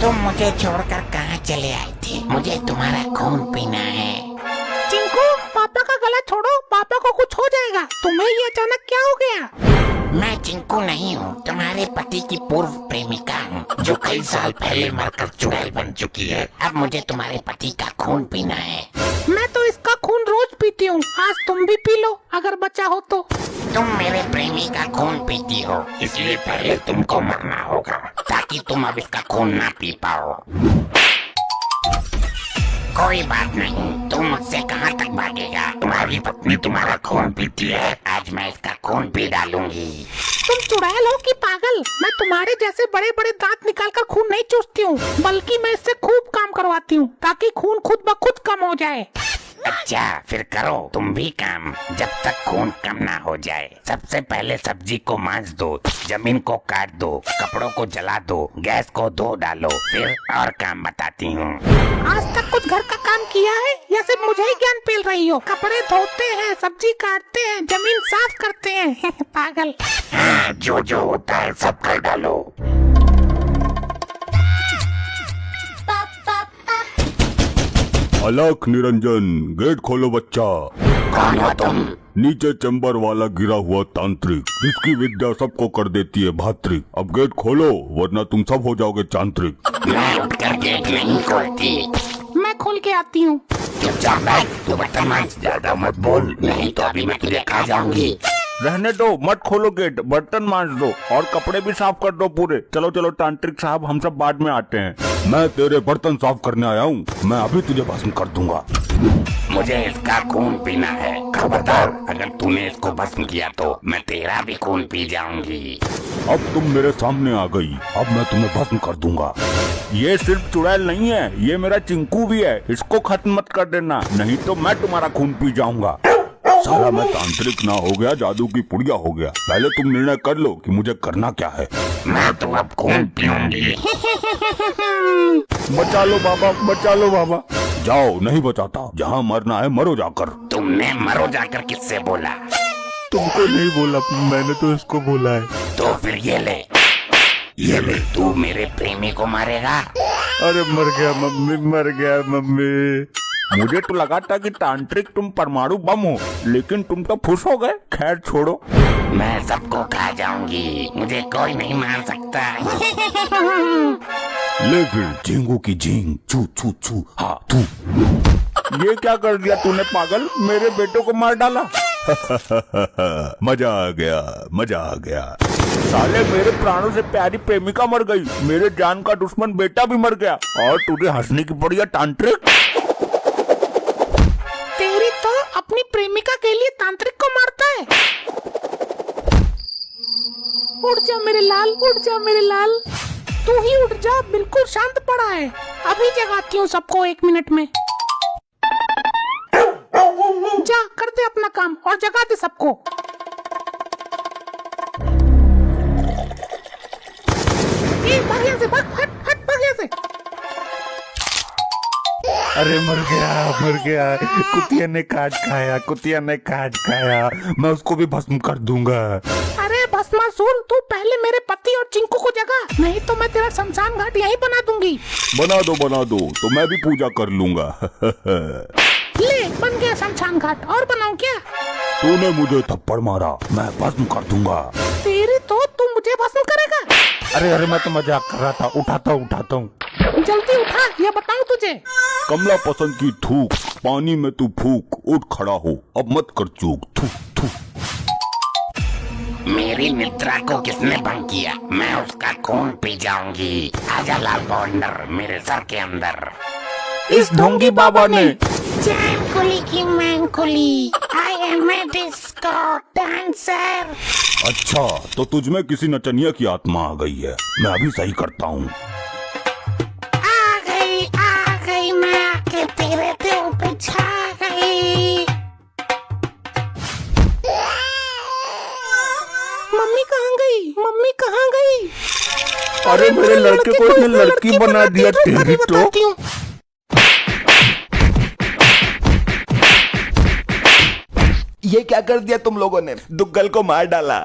तुम मुझे छोड़कर कहाँ चले आए थे? मुझे तुम्हारा खून पीना है। चिंकू, पापा का गला छोड़ो, पापा को कुछ हो जाएगा। तुम्हें ये अचानक क्या हो गया? मैं चिंकू नहीं हूँ, तुम्हारे पति की पूर्व प्रेमिका हूँ, जो कई साल पहले मरकर चुड़ैल बन चुकी है। अब मुझे तुम्हारे पति का खून पीना है। मैं तो इसका खून रोज पीती हूँ, आज तुम भी पी लो अगर बचा हो तो। तुम मेरे प्रेमी का खून पीती हो, इसलिए पहले तुमको मरना होगा ताकि तुम अब इसका खून ना पी पाओ। कोई बात नहीं, तुम मुझसे कहाँ तक भागेगा? तुम्हारी पत्नी तुम्हारा खून पीती है, आज मैं इसका खून पी डालूंगी। तुम चुड़ैल हो कि पागल? मैं तुम्हारे जैसे बड़े बड़े दांत निकालकर खून नहीं चूसती हूँ, बल्कि मैं इससे खूब काम करवाती हूँ ताकि खून खुद ब खुद कम हो जाए। अच्छा, फिर करो तुम भी काम, जब तक खून कम ना हो जाए। सबसे पहले सब्जी को मांज दो, जमीन को काट दो, कपड़ों को जला दो, गैस को धो डालो, फिर और काम बताती हूँ। आज तक कुछ घर का काम किया है या सिर्फ मुझे ही ज्ञान पेल रही हो? कपड़े धोते हैं, सब्जी काटते हैं, जमीन साफ करते हैं पागल। हाँ, जो जो होता है सब कर डालो। अलख निरंजन, गेट खोलो बच्चा। कौन हो तुम? नीचे चैम्बर वाला गिरा हुआ तांत्रिक, जिसकी विद्या सबको कर देती है भात्रिक। अब गेट खोलो वरना तुम सब हो जाओगे चांत्रिक। मैं उठकर गेट नहीं खोलती। मैं खोल के आती हूँ। चुपचाप बैठ, तू बर्तन मांज, ज्यादा मत बोल, नहीं तो अभी मैं तुझे खा जाऊंगी। रहने दो, मत खोलो गेट, बर्तन मांज दो और कपड़े भी साफ कर दो पूरे। चलो चलो तांत्रिक साहब, हम सब बाद में आते हैं। मैं तेरे बर्तन साफ करने आया हूँ, मैं अभी तुझे भस्म कर दूंगा। मुझे इसका खून पीना है, खबरदार अगर तूने इसको भस्म किया तो मैं तेरा भी खून पी जाऊंगी। अब तुम मेरे सामने आ गई, अब मैं तुम्हें भस्म कर दूंगा। ये सिर्फ चुड़ैल नहीं है, ये मेरा चिंकू भी है, इसको खत्म मत कर देना, नहीं तो मैं तुम्हारा खून पी जाऊंगा। साला मैं तांत्रिक ना हो गया, जादू की पुड़िया हो गया। पहले तुम निर्णय कर लो कि मुझे करना क्या है। मैं तो अब खून पीऊंगी। बचा लो बाबा, बचा लो बाबा। जाओ, नहीं बचाता, जहाँ मरना है मरो जाकर। तुमने मरो जाकर किससे बोला? तुमको नहीं बोला, मैंने तो इसको बोला है। तो फिर ये ले, तू मेरे प्रेमी को मारेगा। अरे मर गया मम्मी, मर गया मम्मी। मुझे तो लगा था कि तांत्रिक तुम परमाणु बम हो, लेकिन तुम तो फुस हो गए। खैर छोड़ो, मैं सबको खा जाऊंगी, मुझे कोई नहीं मार सकता। ले फिर झींगू की झींग, छू छू छू, हाँ तू। ये क्या कर दिया तूने पागल, मेरे बेटों को मार डाला। मजा आ गया, मजा आ गया। साले मेरे प्राणों से प्यारी प्रेमिका मर गई, मेरे जान का दुश्मन बेटा भी मर गया, और तुझे हंसने की पड़ी है तांत्रिक। तेरी तो अपनी प्रेमिका के लिए तांत्रिक को मारता है। उठ जा मेरे लाल, उठ जा मेरे लाल, तू ही उठ जा, बिल्कुल शांत पड़ा है। अभी जगाती हूँ सबको 1 मिनट में। जा कर दे अपना काम और जगा दे सबको। भाग यहाँ से, भाग, हट हट, भाग यहाँ से। अरे मर गया, कुतिया ने काट खाया, कुतिया ने काट खाया। मैं उसको भी भस्म कर दूंगा। अरे भस्मासुर, तू पहले मेरे पति और चिंकू को जगा, नहीं तो मैं तेरा शमशान घाट यहीं बना दूंगी। बना दो, तो मैं भी पूजा कर लूंगा। ले, बन गया शमशान घाट। और बनाऊं क्या? तूने मुझे थप्पड़ मारा, मैं भस्म कर दूंगा। तेरी तो, तू मुझे भस्म करेगा? अरे मैं तो मजाक कर रहा था, उठाता हूँ। जल्दी उठा, ये बताऊं तुझे। कमला पसंद की थूक, पानी में तू फूक, उठ खड़ा हो, अब मत कर चूक। थू थू। मेरी निद्रा को किसने भंग किया? मैं उसका खून पी जाऊंगी। आजा लाल बवंडर, मेरे सर के अंदर। इस ढोंगी बाबा ने। चैन खुली की मैन खुली, I am a disco dancer. अच्छा, तो तुझमें किसी नचनिया की आत्मा आ गई है, मैं अभी सही करता हूँ। आ गई, मैं आके तेरे दिल पे छा गई। मम्मी कहाँ गई? अरे मेरे लड़के को इसने लड़की बना दिया, तेरी तो। ये क्या कर दिया तुम लोगों ने, दुग्गल को मार डाला।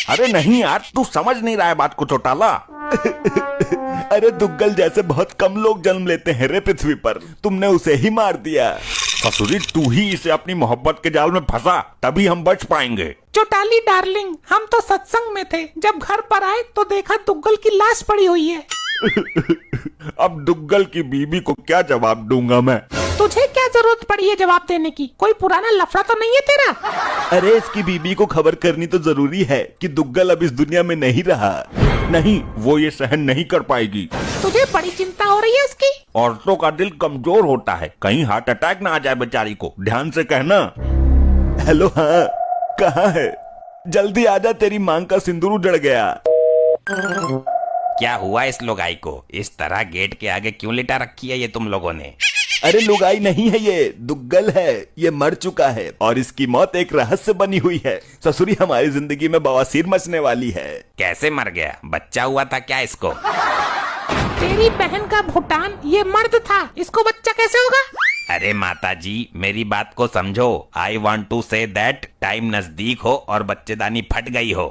अरे नहीं यार, तू समझ नहीं रहा है बात को, चौटाला। अरे दुग्गल जैसे बहुत कम लोग जन्म लेते हैं रे पृथ्वी पर, तुमने उसे ही मार दिया। ससुरी तू ही इसे अपनी मोहब्बत के जाल में फंसा, तभी हम बच पाएंगे। चौटाली डार्लिंग, हम तो सत्संग में थे, जब घर पर आए तो देखा दुग्गल की लाश पड़ी हुई है। अब दुग्गल की बीबी को क्या जवाब दूंगा मैं? तुझे क्या जरूरत पड़ी है जवाब देने की? कोई पुराना लफड़ा तो नहीं है तेरा? अरे इसकी बीबी को खबर करनी तो जरूरी है कि दुग्गल अब इस दुनिया में नहीं रहा। नहीं, वो ये सहन नहीं कर पाएगी। तुझे बड़ी चिंता हो रही है उसकी? औरतों का दिल कमजोर होता है, कहीं हार्ट अटैक ना आ जाए बेचारी को, ध्यान से कहना। हेलो, हाँ कहाँ है? जल्दी आजा, तेरी मांग का सिंदूर उजड़ गया। क्या हुआ इस लुगाई को? इस तरह गेट के आगे क्यों लिटा रखी है ये तुम लोगों ने? अरे लुगाई नहीं है, ये दुग्गल है। ये मर चुका है और इसकी मौत एक रहस्य बनी हुई है। ससुरी हमारी जिंदगी में बवासीर मचने वाली है। कैसे मर गया? बच्चा हुआ था क्या इसको? तेरी बहन का भूटान ये मर्द था, इसको बच्चा कैसे होगा? अरे माता जी, मेरी बात को समझो। I want to say that time नजदीक हो और बच्चेदानी फट गई हो।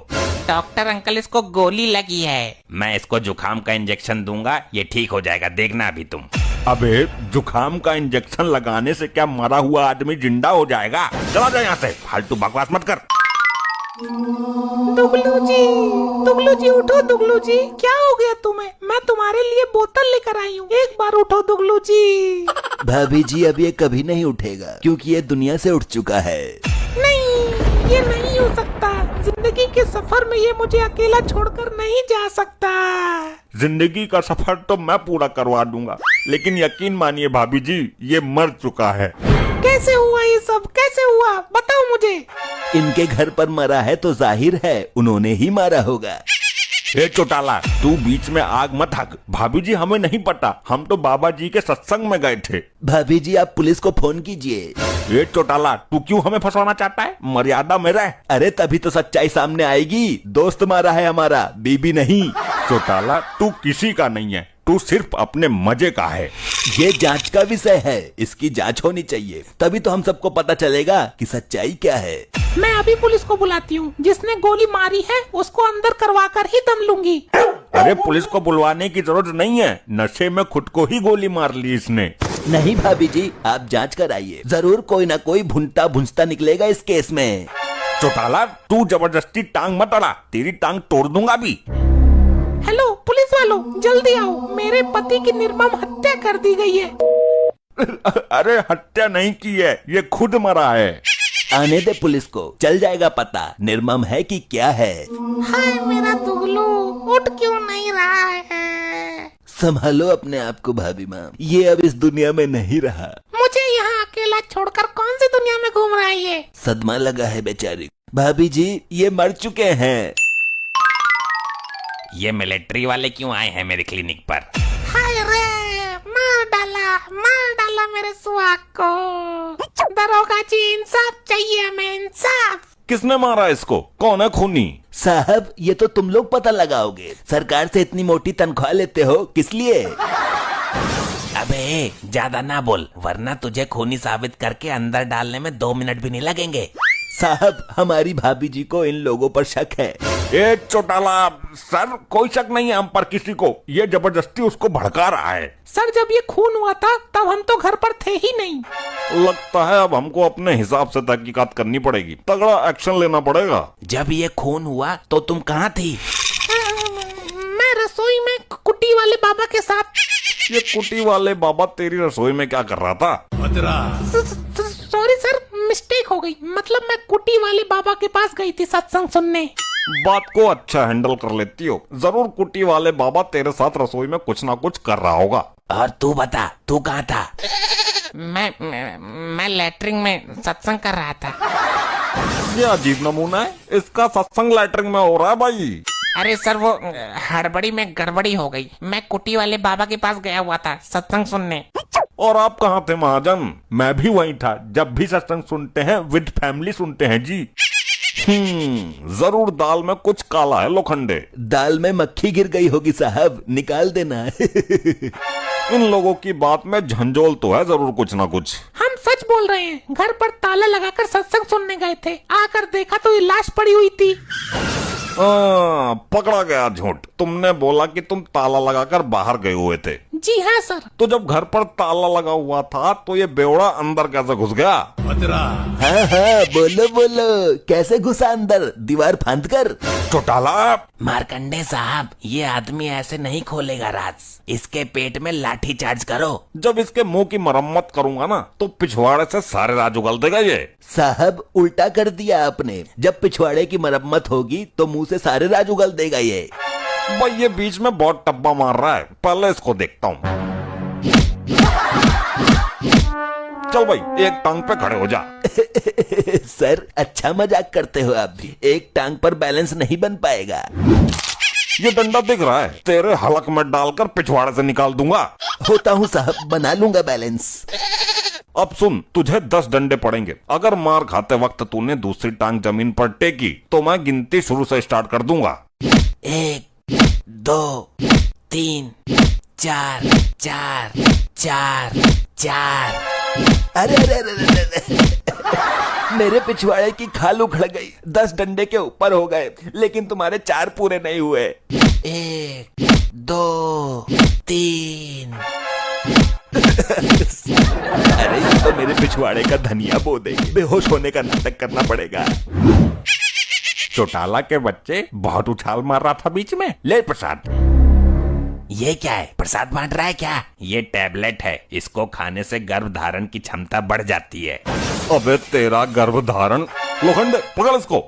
डॉक्टर अंकल, इसको गोली लगी है। मैं इसको जुकाम का इंजेक्शन दूंगा, ये ठीक हो जाएगा, देखना अभी तुम। अबे जुकाम का इंजेक्शन लगाने से क्या मरा हुआ आदमी जिंदा हो जाएगा? चला जाए यहाँ से, फालतू बकवास मत कर। दुगलू जी उठो। दुगलू जी, क्या हो गया तुम्हें? मैं तुम्हारे लिए बोतल लेकर आई हूँ, एक बार उठो दुगलू जी। भाभी जी अब ये कभी नहीं उठेगा, क्योंकि ये दुनिया से उठ चुका है। नहीं, ये नहीं हो सकता। जिंदगी के सफर में ये मुझे अकेला छोड़कर नहीं जा सकता। जिंदगी का सफर तो मैं पूरा करवा दूंगा, लेकिन यकीन मानिए भाभी जी, ये मर चुका है। कैसे हुआ ये सब? कैसे हुआ? बताओ मुझे। इनके घर पर मरा है तो जाहिर है उन्होंने ही मारा होगा। ए चौटाला, तू बीच में आग मत हक। भाभी जी हमें नहीं पता, हम तो बाबा जी के सत्संग में गए थे। भाभी जी आप पुलिस को फोन कीजिए। ए चौटाला, तू क्यों हमें फंसाना चाहता है? मर्यादा में रह। अरे तभी तो सच्चाई सामने आएगी। दोस्त मारा है हमारा, बीबी नहीं। चौटाला, तू किसी का नहीं है, तू सिर्फ अपने मजे का है। ये जांच का विषय है, इसकी जांच होनी चाहिए, तभी तो हम सबको पता चलेगा कि सच्चाई क्या है। मैं अभी पुलिस को बुलाती हूँ। जिसने गोली मारी है उसको अंदर करवा कर ही दम लूंगी। अरे पुलिस को बुलवाने की जरूरत नहीं है, नशे में खुद को ही गोली मार ली इसने। नहीं भाभी जी, आप जांच कराइए, जरूर कोई ना कोई भुनता भुंजता निकलेगा इस केस में। चौटाला, तू जबरदस्ती टांग मत अड़ा, तेरी टांग तोड़ दूंगा भी। हेलो पुलिस वालों, जल्दी आओ, मेरे पति की निर्मम हत्या कर दी गई है। अरे हत्या नहीं की है, ये खुद मरा है। आने दे पुलिस को, चल जाएगा पता निर्मम है कि क्या है। हाय मेरा दुगलू, उठ क्यों नहीं रहा है? संभालो अपने आप को भाभी माँ, ये अब इस दुनिया में नहीं रहा। मुझे यहाँ अकेला छोड़कर कौन सी दुनिया में घूम रहा है ये? सदमा लगा है बेचारी। भाभी जी ये मर चुके हैं। ये मिलिट्री वाले क्यों आए हैं मेरे क्लिनिक पर? हाय रे, मार डाला मेरे सुहाग को। दरोगा जी, इंसाफ चाहिए हमें, इंसाफ। किसने मारा इसको? कौन है खूनी? साहब ये तो तुम लोग पता लगाओगे। सरकार से इतनी मोटी तनख्वाह लेते हो, किस लिए? अबे ज्यादा ना बोल, वरना तुझे खूनी साबित करके अंदर डालने में 2 मिनट भी नहीं लगेंगे। साहब हमारी भाभी जी को इन लोगों पर शक है। ए चौटाला, सर कोई शक नहीं है हम पर किसी को, ये जबरदस्ती उसको भड़का रहा है। सर जब ये खून हुआ था तब हम तो घर पर थे ही नहीं। लगता है अब हमको अपने हिसाब से तहकीकात करनी पड़ेगी, तगड़ा एक्शन लेना पड़ेगा। जब ये खून हुआ तो तुम कहाँ थी? मैं रसोई में कुटी वाले बाबा के साथ। ये कुटी वाले बाबा तेरी रसोई में क्या कर रहा था? सॉरी सर, मिस्टेक हो गई। मतलब मैं कुटी वाले बाबा के पास गई थी सत्संग सुनने। बात को अच्छा हैंडल कर लेती हो। जरूर कुटी वाले बाबा तेरे साथ रसोई में कुछ ना कुछ कर रहा होगा। और तू बता, तू कहाँ था? मैं लैट्रिन में सत्संग कर रहा था। ये अजीब नमूना है, इसका सत्संग लैटरिन में हो रहा है भाई। अरे सर वो हड़बड़ी में गड़बड़ी हो गई। मैं कुटी वाले बाबा के पास गया हुआ था सत्संग सुनने। और आप कहाँ थे महाजन? मैं भी वहीं था। जब भी सत्संग सुनते हैं विद फैमिली सुनते हैं जी। जरूर दाल में कुछ काला है लोखंडे। दाल में मक्खी गिर गई होगी साहब, निकाल देना। इन लोगों की बात में झंझोल तो है जरूर कुछ ना कुछ। हम सच बोल रहे हैं, घर पर ताला लगाकर सत्संग सुनने गए थे। आकर देखा तो ये लाश पड़ी हुई थी। पकड़ा गया झूठ। तुमने बोला कि तुम ताला लगाकर बाहर गए हुए थे। जी हाँ सर। तो जब घर पर ताला लगा हुआ था तो ये बेवड़ा अंदर कैसे घुस गया? हाँ हाँ, बोलो बोलो, कैसे घुसा अंदर दीवार फांद कर? चौटाला, मार्कंडे साहब, ये आदमी ऐसे नहीं खोलेगा राज, इसके पेट में लाठी चार्ज करो। जब इसके मुंह की मरम्मत करूंगा ना तो पिछवाड़े से सारे राज उगल देगा ये। साहब उल्टा कर दिया आपने, जब पिछवाड़े की मरम्मत होगी तो मुंह से सारे राज उगल देगा ये। भाई ये बीच में बहुत टप्पा मार रहा है, पहले इसको देखता हूँ। चल भाई, एक टांग पे खड़े हो जा। सर अच्छा मजाक करते हो आप भी, एक टांग पर बैलेंस नहीं बन पाएगा। ये डंडा दिख रहा है, तेरे हलक में डालकर पिछवाड़े से निकाल दूंगा। होता हूँ साहब, बना लूंगा बैलेंस। अब सुन, तुझे 10 डंडे पड़ेंगे। अगर मार खाते वक्त तूने दूसरी टांग जमीन पर टेकी तो मैं गिनती शुरू से स्टार्ट कर दूंगा। 1 2 3 4 4 4 4। अरे अरे अरे अरे अरे। मेरे पिछवाड़े की खाल उखड़ गई, 10 डंडे के ऊपर हो गए, लेकिन तुम्हारे 4 पूरे नहीं हुए। 1 2 3। अरे ये तो मेरे पिछवाड़े का धनिया बो देगी, बेहोश होने का नाटक करना पड़ेगा। चौटाला के बच्चे, बहुत उछाल मार रहा था बीच में। ले प्रसाद। ये क्या है, प्रसाद बांट रहा है क्या? ये टैबलेट है, इसको खाने से गर्भ धारण की क्षमता बढ़ जाती है। अबे तेरा गर्भ धारण, लोखंडे पकड़ इसको।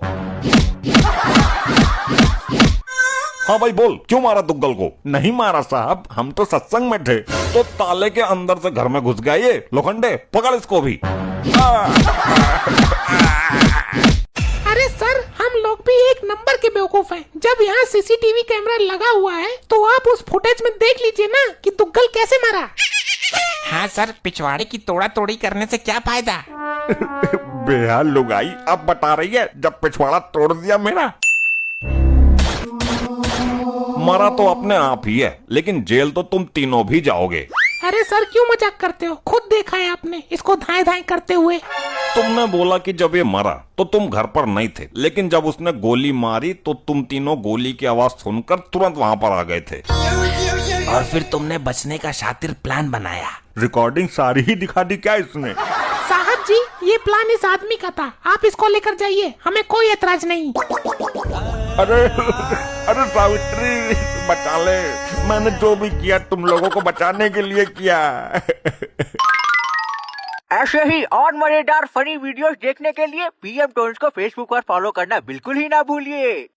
हाँ भाई बोल, क्यों मारा दुग्गल को? नहीं मारा साहब, हम तो सत्संग में थे तो ताले के अंदर से घर में घुस गया ये। लोखंडे पकड़ इसको भी। अरे सर, हम लोग भी एक नंबर के बेवकूफ हैं। जब यहाँ सीसीटीवी कैमरा लगा हुआ है तो आप उस फुटेज में देख लीजिए ना कि दुग्गल कैसे मारा। हाँ सर, पिछवाड़े की तोड़ा तोड़ी करने से क्या फायदा? बेहाल लुगाई अब बता रही है, जब पिछवाड़ा तोड़ दिया मेरा। मरा तो अपने आप ही है, लेकिन जेल तो तुम तीनों भी जाओगे। अरे सर, क्यों मजाक करते हो? खुद देखा है आपने इसको धाए धाए करते हुए। तुमने बोला कि जब ये मरा तो तुम घर पर नहीं थे, लेकिन जब उसने गोली मारी तो तुम तीनों गोली की आवाज सुनकर तुरंत वहाँ पर आ गए थे। और फिर तुमने बचने का शातिर प्लान बनाया। रिकॉर्डिंग सारी ही दिखा दी क्या इसने? साहब जी, ये प्लान इस आदमी का था, आप इसको लेकर जाइए, हमें कोई एतराज नहीं। अरे अरे सावित्री, बचा ले, मैंने जो भी किया तुम लोगों को बचाने के लिए किया। ऐसे ही और मजेदार फनी वीडियोस देखने के लिए पीएम टोन्स को फेसबुक पर फॉलो करना बिल्कुल ही ना भूलिए।